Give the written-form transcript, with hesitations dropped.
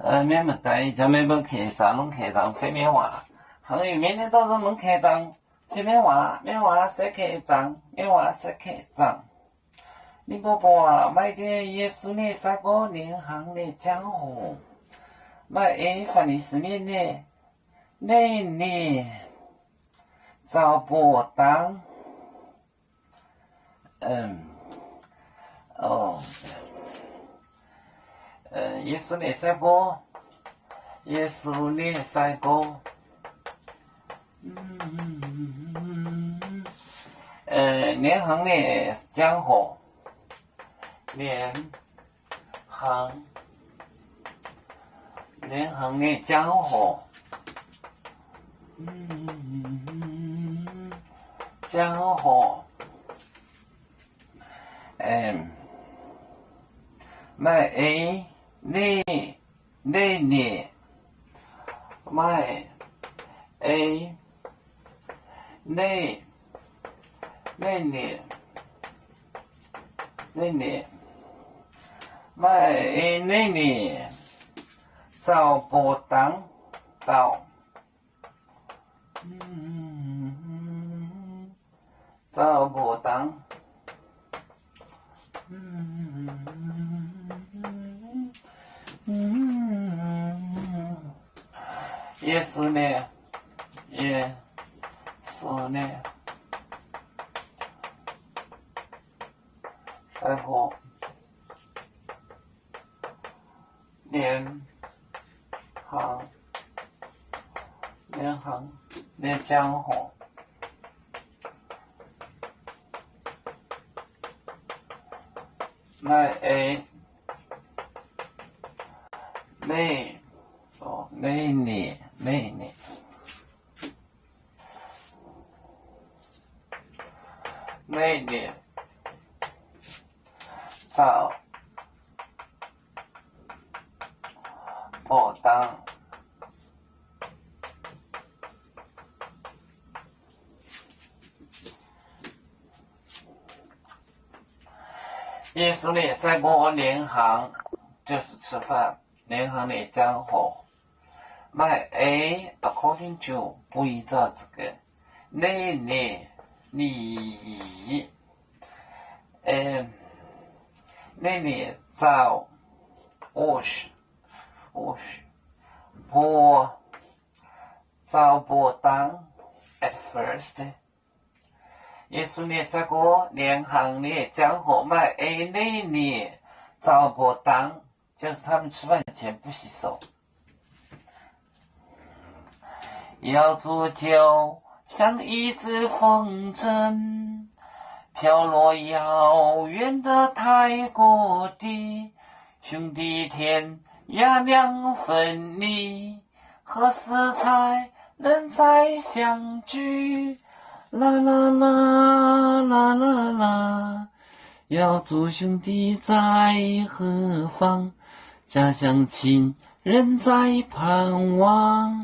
缅甸带叫咩门客栈，拢客栈飞缅话，行业每年都是门客栈，飞缅话说客栈，缅话说客栈。林伯伯啊，买点耶稣的三个联行的江河，买饭的是面的，你找不当，耶稣的三个，耶稣的三个，联行的江河。联行的江河，江河，买你，买你，买你找不当找，找不当，耶稣呢？耶稣呢？然后。联行的江河，买你找不当。耶稣的三个联行就是吃饭，联行的江河。买 according to 不依照这个，你找找不当 at first。耶稣的三个联行的江河买你找不当，就是他们吃饭前不洗手。要煮酒，像一只风筝，飘落遥远的泰国地，兄弟天涯两分离，何时才能再相聚？啦啦啦啦啦啦，要祝兄弟在何方？家乡亲人在盼望。